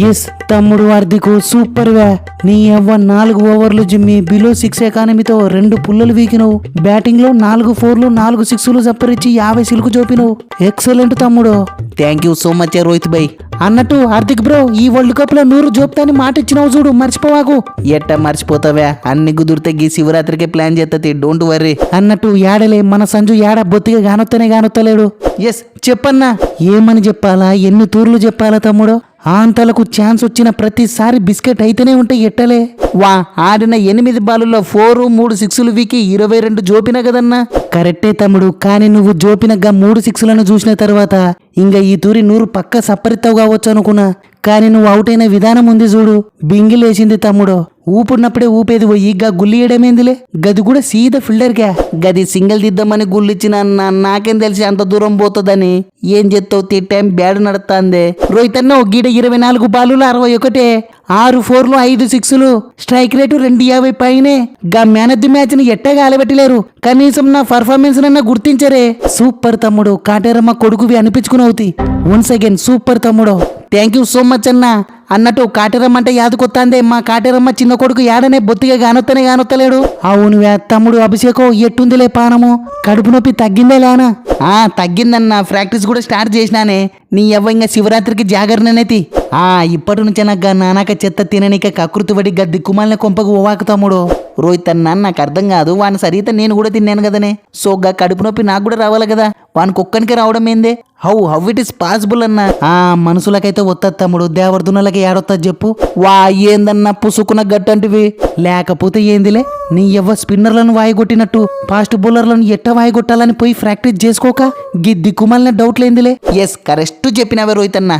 Yes తమ్ముడు Hardik super గా నీ అవ్వ 4 ఓవర్లు జిమ్మి బిలో 6 ఎకానమీతో 2 పుల్లలు వీకినవు. బ్యాటింగ్ లో 4 4లు 4 6లు జప్పరిచ్చి 50 సిల్కు చూపినవు. ఎక్సలెంట్ తమ్ముడు. Thank you so much Rohit భాయ్. అన్నట్టు హార్దిక్ బ్రో ఈ వరల్డ్ కప్ లో 100 జోపుతాని మాట ఇచ్చినావు చూడు, మర్చిపోవాకు. ఎట్టా మర్చిపోతావా, అన్ని కుదిరితే గీ శివరాత్రికి ప్లాన్ చేస్తుంది, డోంట్ వర్రీ. అన్నట్టు యాడలే మన సంజు యాడ బొత్తిగా గానొత్తలేడు. ఎస్ చెప్పన్నా. ఏమని చెప్పాలా, ఎన్ని తూర్లు చెప్పాలా తమ్ముడు? ఆంతలకు ఛాన్స్ వచ్చిన ప్రతిసారి బిస్కెట్ అయితేనే ఉంటాయి ఎట్టలే. వా ఆడిన 8 బాలుల్లో 4 3 6లు వీకి 22 జోపినా కదన్నా. కరెక్టే తమ్ముడు, కానీ నువ్వు జోపినగా 3 6లను చూసిన తర్వాత ఇంకా ఈ తూరి 100 పక్క సప్పరిత్తావు కావచ్చు అనుకున్నా. కానీ నువ్వు అవుట్ అయిన విధానం ఉంది చూడు, బింగిలేసింది తమ్ముడు. ఊపున్నప్పుడే ఊపేది పోయి గా గుల్లియడమేందిలే, గది కూడా సీదా ఫిల్డర్గా. గది సింగిల్ దిద్దామని గుళ్ళిచ్చిన నాకేం తెలిసి అంత దూరం పోతుందని. ఏం చేస్తావు, టైం బ్యాడ్ నడుస్తాందే. రోహిత్ అన్న గీడ 24 బాలులు 61, 6 4లు 5 6లు, స్ట్రైక్ రేటు 250 పైనే. గా మ్యాన్ ఆఫ్ ది మ్యాచ్ ని ఎట్టగా ఆలబెట్టలేరు, కనీసం నా పర్ఫార్మెన్స్ నన్నా గుర్తించరే. సూపర్ తమ్ముడు, కాటేరమ్మ కొడుకువి అనిపించుకునవుతి. వన్స్ అగైన్ సూపర్ తమ్ముడు. థ్యాంక్ యూ సో మచ్ అన్నా. అన్నట్టు కాటేరమ్మ అంటే యాదకొత్తాందే, మా కాటేరమ్మ చిన్న కొడుకు యాడనే బొత్తిగా గానొత్తలేడు. అవును తమ్ముడు అభిషేకం ఎట్టుందిలే పానము, కడుపు నొప్పి తగ్గిందే లేనా? తగ్గిందన్నా, ప్రాక్టీస్ కూడా స్టార్ట్ చేసినానే. నీ ఎవ్వ ఇంకా శివరాత్రికి జాగరణనేతి. ఇప్పటి నుంచే నాకు నానాక చెత్త తిననీక కకృతి పడి గద్ది కుమాలిన కొంపకు ఓవాకు తమ్ముడు. రోహిత్ అన్న నాకు అర్థం కాదు, వాని సరిత నేను కూడా తిన్నాను కదనే. సో గా కడుపు నొప్పి నాకు కూడా రావాలి కదా, వానికి ఒక్కనికి రావడం ఏందే? హౌ ఇట్ ఇస్ పాసిబుల్ అన్నా? మనుషులకైతే వత్తది తమ్ముడు, దేవర్దునలకి ఏడొత్తది చెప్పు. వా ఏందన్నా పుసుకున్న గట్టంటివి. లేకపోతే ఏందిలే, నీ ఎవ్వ స్పిన్నర్లను వాయిగొట్టినట్టు ఫాస్ట్ బౌలర్లను ఎట్ట వాయిగొట్టాలని పోయి ప్రాక్టీస్ చేసుకోక గిద్ది కుమాలిన డౌట్లేందిలే. ఎస్ కరెక్ట్ చెప్పినవే రోహిత్ అన్న.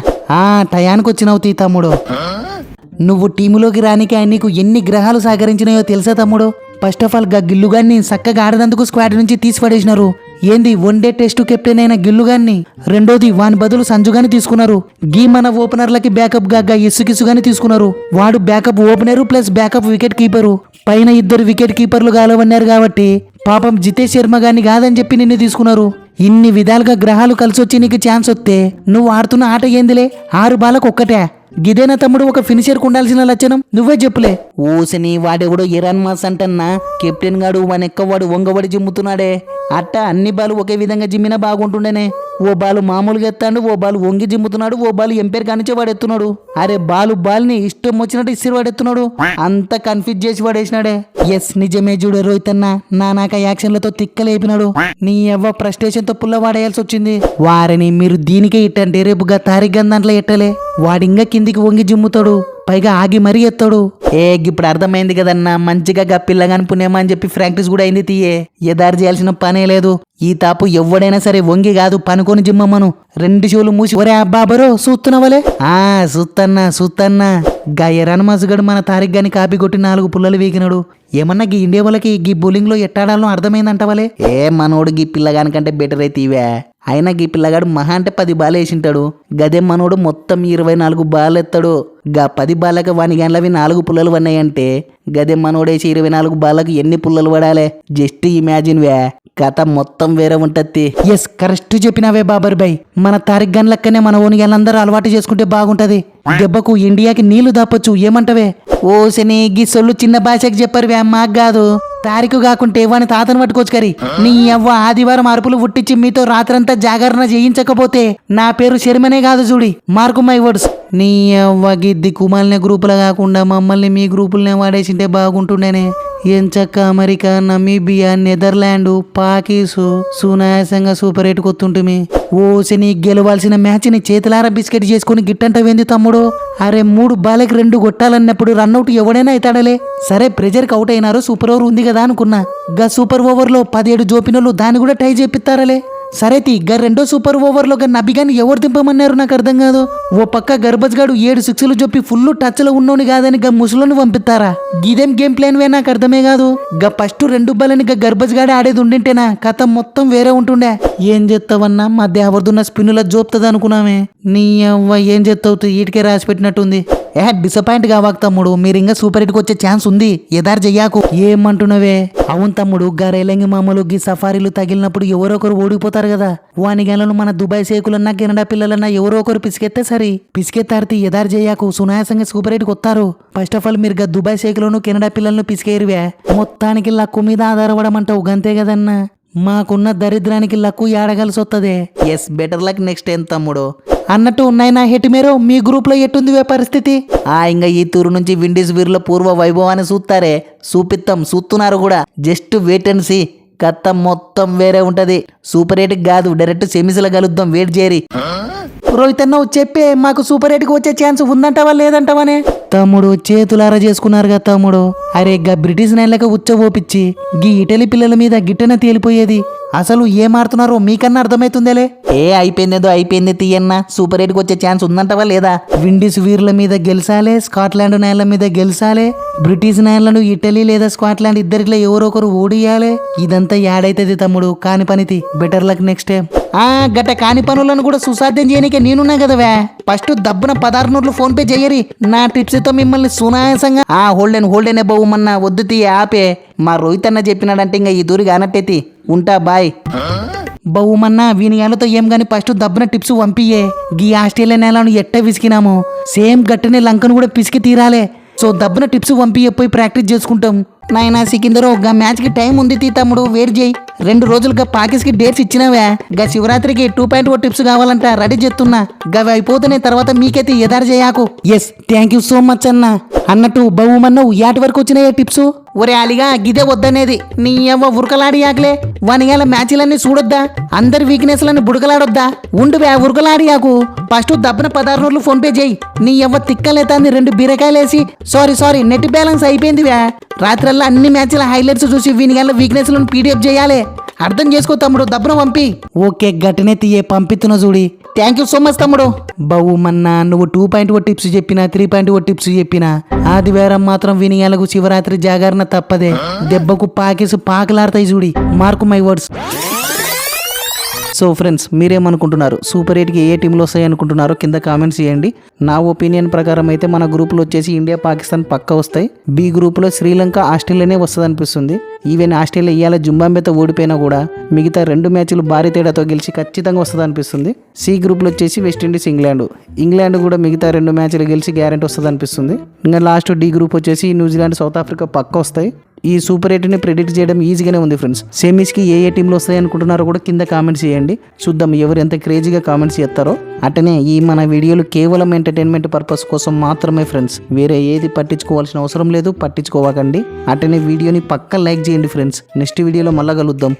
టయానికి వచ్చినావు తీ తమ్ముడు. నువ్వు టీములోకి రానికి నీకు ఎన్ని గ్రహాలు సహకరించినాయో తెలుసా తమ్ముడు? ఫస్ట్ ఆఫ్ ఆల్ గిల్లుగాన్ని చక్కగా ఆడదందుకు స్క్వాడ్ నుంచి తీసి పడేసినారు. ఏంది వన్డే టెస్ట్ కెప్టెన్ అయిన గిల్లుగాన్ని. రెండోది వాని బదులు సంజుగాని తీసుకున్నారు. గీ మన ఓపెనర్లకి బ్యాకప్ గా ఇసుకిసుగాని తీసుకున్నారు. వాడు backup opener plus backup wicket keeper. పైన 2 వికెట్ కీపర్లు కాలవన్నారు కాబట్టి పాపం జితేష్ శర్మ గాని కాదని చెప్పి నిన్ను తీసుకున్నారు. ఇన్ని విధాలుగా గ్రహాలు కలిసొచ్చి నీకు ఛాన్స్ వస్తే నువ్వు ఆడుతున్న ఆట ఏందిలే, 6 బాలకు ఒక్కటే. గిదేనా తమ్ముడు ఒక ఫినిషర్ ఉండాల్సిన లక్షణం? నువ్వే చెప్పులే. ఊసని వాడెవడో ఇరాన్ మాస్ అంటన్నా, కెప్టెన్ గాడు వానెక్కవాడు వంగబడి జిమ్ముతున్నాడే. అట్ట అన్ని బాలు ఒకే విధంగా జిమ్మినా బాగుంటుండేనే. ఓ బాలు మామూలుగా ఎత్తాడు, ఓ బాలు వంగి జిమ్ముతున్నాడు, ఓ బాలు ఎంపైర్ కానించే వాడు ఎత్తున్నాడు. అరే బాల్ని ఇష్టం వచ్చినట్టు ఇసిరి వాడు ఎత్తున్నాడు. అంతా కన్ఫ్యూజ్ చేసి వాడేసినాడే. ఎస్ నిజమే చూడు రోహిత్ అన్న, నాక యాక్షన్లతో తిక్కలేపినాడు. నీ ఎవ్వ ఫ్రస్ట్రేషన్ తో పుల్ల వాడేయాల్సి వచ్చింది. వారిని మీరు దీనికే ఇట్టండి, రేపుగా తారిగ్గన్ దాంట్లో ఎట్టలే. వాడింగా కిందికి వంగి జిమ్ముతాడు, పైగా ఆగి మరీ ఎత్తాడు. ఇప్పుడు అర్థమైంది కదన్నా, మంచిగా గప్పిల్లగాని పుణ్యమా అని చెప్పి ప్రాక్టీస్ కూడా అయింది తీయే. ఎదారు చేయాల్సిన పనే లేదు. ఈ తాపు ఎవడైనా సరే వంగి కాదు పనుకొని జిమ్మమ్మను. 2 షోలు మూసి ఒరే అబ్బాబరో చూస్తున్నావలే. చూస్తన్నా గా ఎరానమాసుగడు మన తారిక్ గాని కాపీ కొట్టి 4 పుల్లలు వీకినాడు. ఏమన్నా గీ ఇండియా వాళ్ళకి గీ బౌలింగ్ లో ఎట్టాడాలో అర్థమైందంటవలే. మనోడు గీ పిల్లగాని కంటే బెటర్ అయితే ఇవే. అయినా గీ పిల్లగాడు మహా అంటే 10 బాల్ వేసింటాడు. గదే మనోడు మొత్తం 24 బాల్ ఎత్తాడు. గా 10 బాళ్ళకి వాని గంటలవి 4 పుల్లలు పన్నాయంటే గదే మనోడేసి 24 బాళ్ళకు ఎన్ని పుల్లలు పడాలే? జస్ట్ ఇమాజిన్ వే, కథ మొత్తం వేరే ఉంటది. ఎస్ కరెక్ట్ చెప్పినావే బాబర్ భాయ్. మన తారిక్ గన్ లెక్కనే మన ఓనిగలందరూ అలవాటు చేసుకుంటే బాగుంటది. దెబ్బకు ఇండియాకి నీళ్లు దాపొచ్చు, ఏమంటవే? ఓసని గీ సొల్లు చిన్న భాషకి చెప్పరు వే, మాకు కాదు. తారీఖు కాకుంటే వాని తాతను పట్టుకోవచ్చు కరి. నీ అవ్వ ఆదివారం అరుపులు పుట్టించి మీతో రాత్రంతా జాగరణ చేయించకపోతే నా పేరు శర్మనే కాదు చూడి. Mark my words. నీ అవ్వ గిద్ది కుమాలిన గ్రూపులు కాకుండా మమ్మల్ని మీ గ్రూపులనే వాడేసింటే బాగుంటుండేనే. ఎంచక్క అమెరికా, నమీబియా, నెదర్లాండ్, పాకీసు సునాయాసంగా సూపర్ 8 కొత్తుంటుమి. ఓసి గెలవాల్సిన మ్యాచ్ ని చేతులారా బిస్కెట్ చేసుకుని గిట్టంటవేంది తమ్ముడు? అరే 3 బాలకి 2 కొట్టాలన్నప్పుడు రన్అట్ ఎవడైనా అవుతాడలే. సరే ప్రెజర్కి అవుట్ అయినారు, సూపర్ ఓవర్ ఉంది కదా అనుకున్నా. గా సూపర్ ఓవర్ లో 17 జోపినోళ్ళు దాన్ని కూడా టై చేపిస్తారలే. సరే గా 2వ సూపర్ ఓవర్లో నబిగాని ఎవరు దింపమన్నారు నాకు అర్థం కాదు. ఓ పక్క గర్భజ్ గాడు 7 6లు చెప్పి ఫుల్ టచ్ లో ఉన్నోని కాదని గా ముసలోని పంపిస్తారా? గిదేం గేమ్ ప్లాన్ వే నాకు అర్థమే కాదు. గా ఫస్ట్ 2 బాలని గా గర్భజ్ గాడే ఆడేది ఉండింటేనా కథ మొత్తం వేరే ఉంటుండే. ఏం చేస్తావన్నా, మధ్య ఎవరిదున్న స్పిన్నుల జోపుతుంది అనుకున్నామే. నీ అవ్వ ఏం చేస్తావు, ఈటికే రాసి పెట్టినట్టుంది. డిసప్పాయింట్ కావాక తమ్ముడు, మీరు ఇంకా సూపర్ హిట్కి వచ్చే ఛాన్స్ ఉంది, ఎదారు చెయ్యాకు. ఏమంటున్నావే? అవును తమ్ముడు, గరేలంగి మామూలు గీ సఫారీలు తగిలినప్పుడు ఎవరో ఒకరు ఓడిపోతారు కదా. వాని గేలను మన దుబాయ్ సేకులన్నా కెనడా పిల్లలన్నా ఎవరో ఒకరు పిసికెత్తే సరి. పిసికెత్తారితే ఎదారు చెయ్యాకు, సునాయాసంగా సూపర్ హిట్కి వస్తారు. ఫస్ట్ ఆఫ్ ఆల్ మీరు గా దుబాయ్ సేకులను కెనడా పిల్లలను పిసికేరువే. మొత్తానికి లక్కు మీద ఆధారపడమంటావు గంతే కదన్నా. మాకున్న దరిద్రానికి లక్కు ఏడగలిసి వస్తుంది. Yes, better luck next time తమ్ముడు. అన్నట్టు ఉన్నాయి నా హెట్ మీరు మీ గ్రూప్ లో ఎట్టుంది పరిస్థితి? ఇంకా ఈ తూరు నుంచి విండీస్ వీరుల పూర్వ వైభవాన్ని చూస్తారే, చూపిత్తం, చూస్తున్నారు కూడా. Just wait and see. కథ మొత్తం వేరే ఉంటది. సూపర్ ఎయిట్ కాదు, డైరెక్ట్ సెమీస్లో కలుద్దాం, వెయిట్ చేయరి. రోహిత్ అన్న చెప్పే, మాకు సూపర్ ఎయిట్కి వచ్చే ఛాన్స్ ఉందంటావా లేదంటావానే? తమ్ముడు చేతులారా చేసుకున్నారు కదా తమ్ముడు. అరే గా బ్రిటిష్ నెలలకు ఉచ్చబోపిచ్చి గీ ఇటలీ పిల్లల మీద గిట్టన తేలిపోయేది. అసలు ఏం ఆడుతున్నారో మీకన్నా అర్థమైతుందేలే. అయిపోయిందేదో అయిపోయింది తీయన్న. సూపర్ ఎయిట్కి వచ్చే ఛాన్స్ ఉందంటావా లేదా? విండీస్ వీరుల మీద గెలిచాలే, స్కాట్లాండ్ నేల మీద గెలిచాలే, బ్రిటిష్ నేలను ఇటలీ లేదా స్కాట్లాండ్ ఇద్దరిలో ఎవరో ఒకరు ఓడియాలే. ఇదంతా యాడైతుంది తమ్ముడు, కాని పనితి. Better luck next time. గట్ట కాని పనులను కూడా సుసాధ్యం చేయనికే నేనున్నా కదవే. ఫస్ట్ దబ్బున 16 నోట్లు ఫోన్ పే చెయ్యరి. నా టిప్స్ తో మిమ్మల్ని సునాయాసంగా. హోల్డెన్ బాబుమన్నా వద్దు తీ, ఆపే. మా రోహిత్ అన్న చెప్పినాడంటే ఇంకా ఈ దూరి కానట్టేతి. ఉంటా, బాయ్. బహుమన్నా వీని ఏళ్ళతో ఏం గాని ఫస్ట్ దబ్బున టిప్స్ పంపియే. గీ ఆస్ట్రేలియా నేలను ఎట్ట విసికినాము సేమ్ గట్టనే లంకను కూడా పిసికి తీరాలే. సో దబ్బున టిప్స్ పంపియే, పోయి ప్రాక్టీస్ చేసుకుంటాం. నాయనా సికిందరో గా మ్యాచ్ కి టైం ఉంది తీ తమ్ముడు, వెయిట్ చేయి. 2 రోజులుగా పాకిస్ కి డేట్స్ ఇచ్చినావే. గా శివరాత్రికి 2.0 టిప్స్ కావాలంట, రెడీ చేస్తున్నా. గవి అయిపోతేనే తర్వాత మీకైతే ఎదారు చేయకు. Yes, thank you so much అన్న. అన్నట్టు బహుమన్నావు యాటి వరకు వచ్చినాయే టిప్స్? ఒరే అలిగా గిదే వద్దనేది. నీ ఎవ్వ ఉరకలాడి యాకలే. వానియాల మ్యాచ్లన్నీ చూడొద్దా? అందరి వీక్నెస్లని బుడకలాడొద్దా? ఉండువే ఉరకలాడి యాకు. ఫస్ట్ దబ్బన 16 నోట్లు ఫోన్ పే చేయి. నీ ఎవ్వ తిక్కలేతాంది 2 బీరకాయలేసి. సారీ నెట్ బ్యాలెన్స్ అయిపోయిందివే. రాత్రల్లా అన్ని మ్యాచ్ల హైలైట్స్ చూసి వీనియాల వీక్నెస్లను పీడిఎఫ్ చేయాలి. అర్థం చేసుకో తమ్ముడు, దబ్బన పంపి. ఓకే గట్టనే తీయే, పంపిస్తున్న చూడి. థ్యాంక్ యూ సో మచ్ తమ్ముడు. బహుమన్నా నువ్వు 2.0 టిప్స్ చెప్పినా 3.0 టిప్స్ చెప్పినా ఆదివారం మాత్రం వినియాలకు శివరాత్రి జాగరణ తప్పదే. దెబ్బకు పాకేసి పాకలాడతాయి చూడి. Mark my words. So friends, మీరేమనుకుంటున్నారు? సూపర్ ఎయిట్కి ఏ టీంలు వస్తాయి అనుకుంటున్నారో కింద కామెంట్స్ చేయండి. నా ఒపీనియన్ ప్రకారం అయితే మన గ్రూపులో వచ్చేసి ఇండియా పాకిస్తాన్ పక్క వస్తాయి. బి గ్రూప్లో శ్రీలంక ఆస్ట్రేలియానే వస్తుంది అనిపిస్తుంది. ఈవెన్ ఆస్ట్రేలియా ఇవాళ జింబాబ్వేతో ఓడిపోయినా కూడా మిగతా 2 మ్యాచ్లు భారీ తేడాతో గెలిచి ఖచ్చితంగా వస్తుంది అనిపిస్తుంది. సి గ్రూప్లో వచ్చేసి వెస్టిండీస్ ఇంగ్లాండ్ కూడా మిగతా 2 మ్యాచ్లు గెలిచి గ్యారెంటీ వస్తుంది అనిపిస్తుంది. ఇంకా లాస్ట్ డి గ్రూప్ వచ్చేసి న్యూజిలాండ్ సౌత్ ఆఫ్రికా పక్క వస్తాయి. ఈ సూపర్ ఎయిట్ని ప్రెడిక్ట్ చేయడం ఈజీగానే ఉంది ఫ్రెండ్స్. సెమీస్కి ఏ టీంలు వస్తాయి అనుకుంటున్నారో కూడా కింద కామెంట్స్ చేయండి. చూద్దాం ఎవరు ఎంత క్రేజీగా కామెంట్స్ చేస్తారో. అటనే ఈ మన వీడియోలు కేవలం ఎంటర్టైన్మెంట్ పర్పస్ కోసం మాత్రమే ఫ్రెండ్స్. వేరే ఏది పట్టించుకోవాల్సిన అవసరం లేదు, పట్టించుకోవకండి. అటనే వీడియోని పక్కా లైక్ చేయండి ఫ్రెండ్స్. నెక్స్ట్ వీడియోలో మళ్ళా కలుద్దాం.